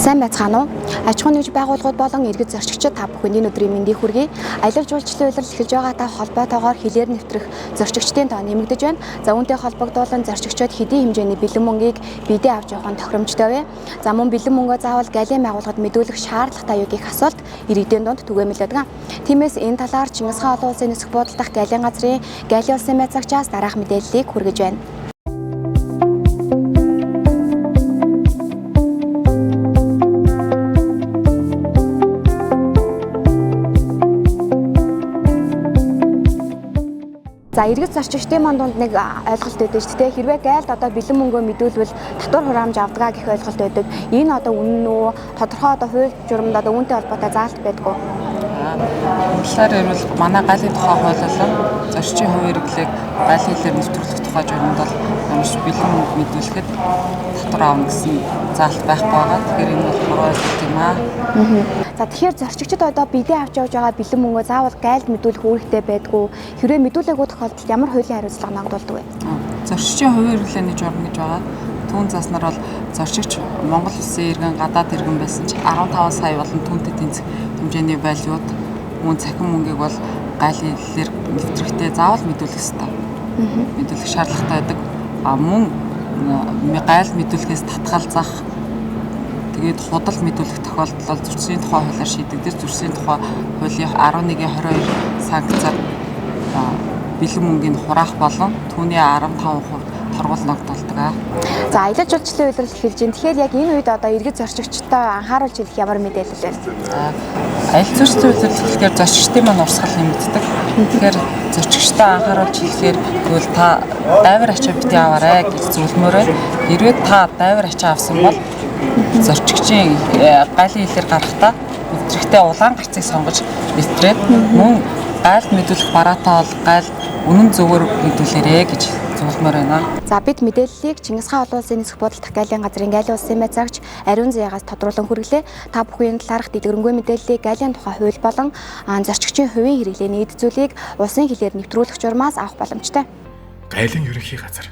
Сайн байцгаана уу? Аж ахуйн нэгж байгууллагууд болон иргэд зорчигчид та бүхэнд энэ өдрийн мэндийг хүргэе. Аялал жуулчлалын улирал эхэлж байгаатай холбоотойгоор хилээр нэвтрэх зорчигчдын тоо нэмэгдэж байна. За үүнтэй холбогдуулан зорчигчид хэдийн хэмжээний бэлэн мөнгийг биедээ авч явах нь тохиромжтой вэ? За мөн бэлэн мөнгөө заавал галын байгууллагад мэдүүлэх шаардлагатай юу гэх асуулт иргэдийн дунд түгээмэл байдаг. Тиймээс энэ талаар Чингис хаан олон улсын нисэх буудал дахь галын газрын галын улсын байцаагчаас дараах мэдээллийг хүргэж байна. За иргэд зорчигчдын дунд нэг ойлголт өгдөө шүү дээ. Хэрвээ гайлд одоо бэлэн мөнгөө мэдүүлвэл татвар хураамж авдгаа гэх ойлголт өгдөг. Энэ одоо үнэн үү? Тодорхой одоо хууль журамд одоо үүнтэй холбоотой заалт байдгүй. Үнэхээр ирвэл манай гайлын тухай хууль болон зорчигчийн хувийн хэрэглээг гайлын хэлээр нэвтрүүлэх тухай журамд бол ямарч бэлэн мөнгө мэдүүлэхэд татвар авна гэсэн заалт байхгүй байгаа. Тэгэхээр энэ бол буруу ойлголт юм аа. За тэгэхээр зорчигчид одоо биедээ авч явж байгаа бэлэн мөнгөө заавал гайлд мэдүүлэх үүрэгтэй байдгүй. Хэрвээ мэдүүлээгүй тохиолдолд ямар хуулийн хариуцлага нагдуулдаг вэ? Зорчигчийн хувийн хэрэглээний журам гэж байгаа. Түүн заснаар бол зорчигч Монгол улсын иргэн гадаад иргэн байсан ч 15 сая болон түүнтэй тэнцэх хэмжээний валют мөн цахим мөнгийг бол гайлын хэлээр нэвтрэхдээ заавал мэдүүлэх ёстой. Мэдүүлэх шаардлагатай байдаг. Мөн гайл мэдүүлэхээс татгалзах тэгээд худал мэдүүлэх тохиолдол бол зөрчлийн тухай хуулиар шийдэгдэж зөрчлийн тухай хуулийн 11-22 санкцаар бэлэн мөнгийг хураах болон түүний 15% торгуул ногдуулдаг. За аялал жуулчлалын улирал эхэлж байна. Тэгэхээр яг энэ үед одоо иргэд зорчигчдоо анхааруулж хэлэх ямар мэдээлэл вэ? Аялал жуулчлалын улирал эхлэхээр зорчигчдын маань урсгал нэмэгддэг. Тэгэхээр зорчигчдоо анхааруулж хэлэхээр тэгвэл та дайвар ачаа бити аваарай гэж зөвлөмөрөө. Хэрвээ та дайвар ачаа авсан бол зорчигчийн гайлын хэлээр гарахдаа нэвтрэхдээ улаан гарцыг сонгож нэвтрээд мөн гайлд мэдүүлэх бараатаа бол гайл үнэн зөвөөр мэдүүлээрэй гэж зөвлөмөр байна. За бид мэдээллийг Чингис хаан олон улсын нисэх буудал дахь галын газрын галын улсын байцаагч Ариун Зяагаас тодруулан хүргэлээ. Та бүхэн талаарх дэлгэрэнгүй мэдээллийг галын тухай хууль болон зорчигчийн хувийн хэрэглээний эд зүйлийг улсын хэлээр нэвтрүүлэх журмаас авах боломжтой. Галын ерөнхий газар